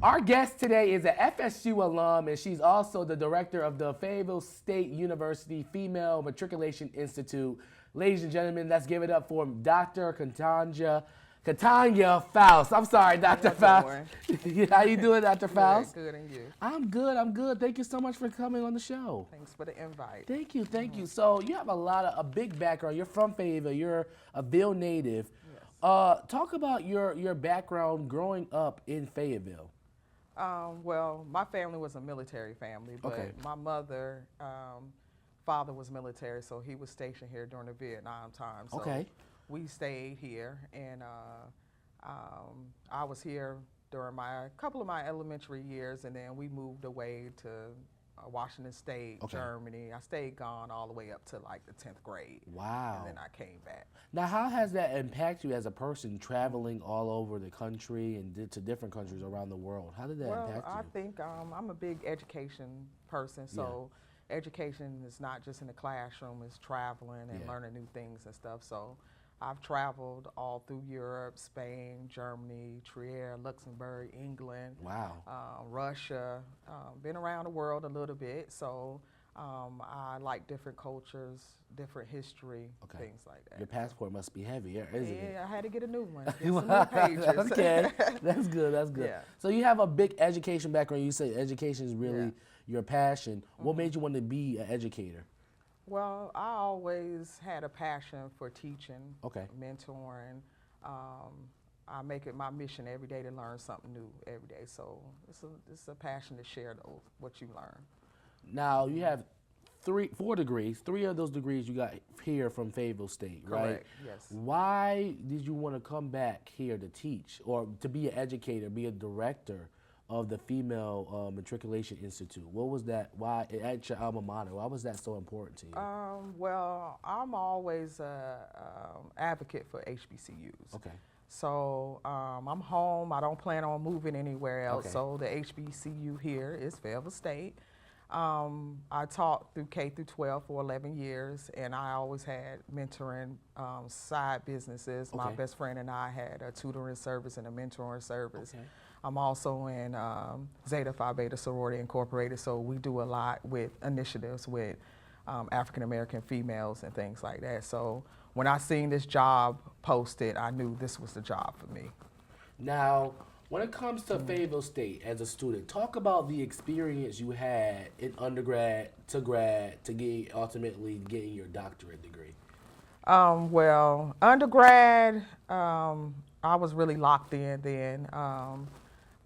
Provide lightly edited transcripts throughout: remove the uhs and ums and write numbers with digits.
Our guest today is an FSU alum, and she's also the director of the Fayetteville State University Female Matriculation Institute. Ladies and gentlemen, let's give it up for Dr. Katanya Foust. I'm sorry, Dr. Foust. How you doing, Dr. Foust? Good, and you? I'm good. Thank you so much for coming on the show. Thanks for the invite. Thank you. So you have a big background. You're from Fayetteville. You're a Ville native. Yes. Talk about your background growing up in Fayetteville. Well, my family was a military family, but my mother, father was military, so he was stationed here during the Vietnam time. So we stayed here, and I was here during a couple of my elementary years, and then we moved away to Washington State, Germany. I stayed gone all the way up to like the 10th grade. Wow. And then I came back. Now, how has that impacted you as a person traveling all over the country and to different countries around the world? How did that impact you? Well, I think I'm a big education person, so education is not just in the classroom, it's traveling and learning new things and stuff. So I've traveled all through Europe, Spain, Germany, Trier, Luxembourg, England, Russia, been around the world a little bit. So I like different cultures, different history, things like that. Your passport must be heavy, isn't it? Yeah, I had to get a new one. Get some new pages. Okay, that's good. Yeah. So you have a big education background. You say education is really your passion. What made you want to be an educator? Well, I always had a passion for teaching, mentoring. I make it my mission every day to learn something new every day. So it's a passion to share what you learn. Now, you have 4 degrees. 3 of those degrees you got here from Fayetteville State, right? Correct, yes. Why did you want to come back here to teach or to be an educator, be a director of the Female Matriculation Institute? What was that? Why, at your alma mater, why was that so important to you? Well, I'm always an advocate for HBCUs. Okay. So I'm home. I don't plan on moving anywhere else. So the HBCU here is Fayetteville State. I taught through K through 12 for 11 years, and I always had mentoring side businesses. My best friend and I had a tutoring service and a mentoring service. I'm also in Zeta Phi Beta Sorority Incorporated, so we do a lot with initiatives with African American females and things like that. So when I seen this job posted, I knew this was the job for me. Now, when it comes to Fayetteville State as a student, talk about the experience you had in undergrad to grad to ultimately getting your doctorate degree. Well, undergrad, I was really locked in then.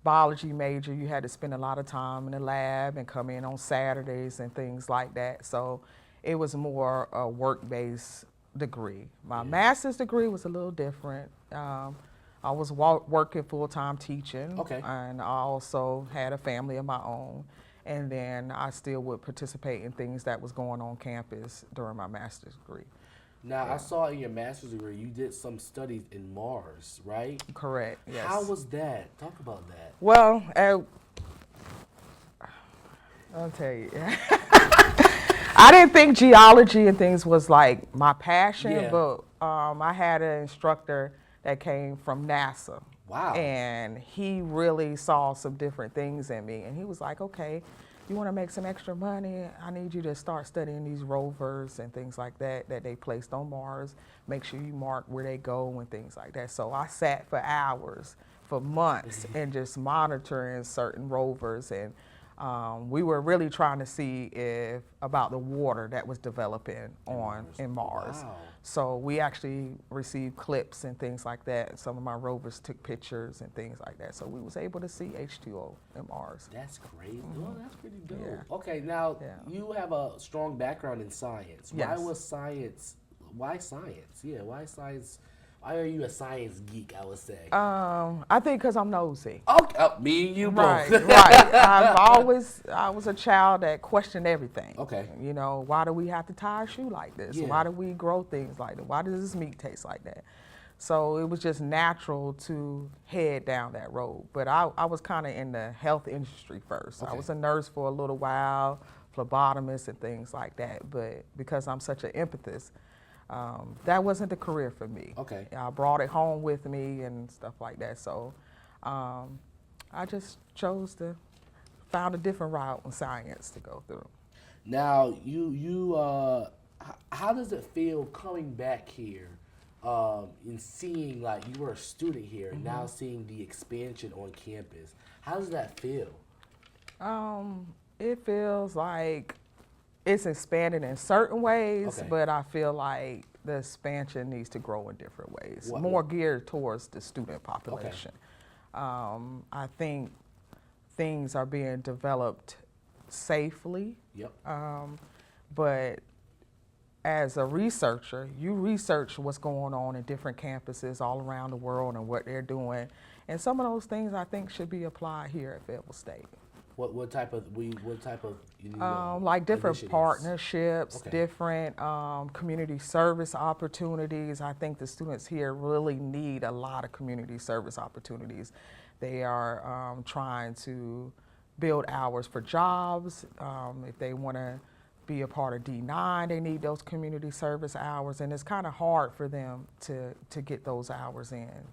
Biology major, you had to spend a lot of time in the lab and come in on Saturdays and things like that. So it was more a work-based degree. My master's degree was a little different. I was working full-time teaching, and I also had a family of my own. And then I still would participate in things that was going on campus during my master's degree. Now, I saw in your master's degree you did some studies in Mars, right? Correct, yes. How was that? Talk about that. Well, I'll tell you. I didn't think geology and things was like my passion, but I had an instructor that came from NASA. Wow. And he really saw some different things in me. And he was like, okay, you want to make some extra money? I need you to start studying these rovers and things like that that they placed on Mars. Make sure you mark where they go and things like that. So I sat for hours, for months, and just monitoring certain rovers. And we were really trying to see about the water that was developing in Mars. Wow. So we actually received clips and things like that. Some of my rovers took pictures and things like that. So we was able to see H2O in Mars. That's crazy. Well, that's pretty dope. Yeah. Okay, now you have a strong background in science. Yes. Why was science? Why science? Yeah, why science? Why are you a science geek, I would say? I think because I'm nosy. Okay, me and you both. Right. I was a child that questioned everything. Okay. You know, why do we have to tie a shoe like this? Yeah. Why do we grow things like that? Why does this meat taste like that? So it was just natural to head down that road. But I was kind of in the health industry first. I was a nurse for a little while, phlebotomist and things like that. But because I'm such an empathist, that wasn't the career for me. Okay. I brought it home with me and stuff like that. So I I just chose to found a different route in science to go through. Now, how does it feel coming back here and seeing, like, you were a student here and now seeing the expansion on campus? How does that feel? It feels like it's expanded in certain ways, Okay. but I feel like the expansion needs to grow in different ways, What- more geared towards the student population. I think things are being developed safely, Yep. but as a researcher, you research what's going on in different campuses all around the world and what they're doing, and some of those things I think should be applied here at Fayetteville State. What type of Like different initiatives? partnerships, Okay. different community service opportunities. I think the students here really need a lot of community service opportunities. They are trying to build hours for jobs. If they want to be a part of D9, they need those community service hours, and it's kind of hard for them to get those hours in.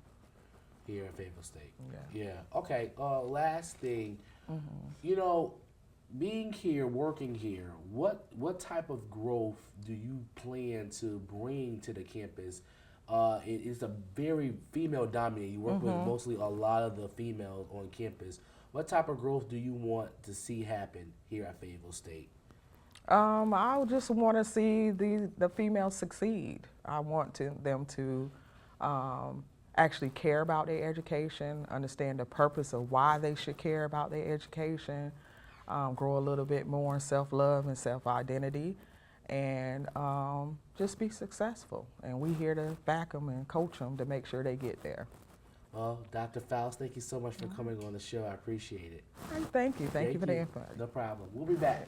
Here at Fayetteville State. Yeah. Yeah. Okay. Last thing, being here, working here, what type of growth do you plan to bring to the campus? It's a very female dominated. You work with mostly a lot of the females on campus. What type of growth do you want to see happen here at Fayetteville State? I just want to see the females succeed. I want them to actually care about their education, understand the purpose of why they should care about their education, grow a little bit more in self-love and self-identity, and just be successful. And we're here to back them and coach them to make sure they get there. Well, Dr. Foust, thank you so much for coming on the show. I appreciate it. Thank you. Thank you for the input. No problem. We'll be back.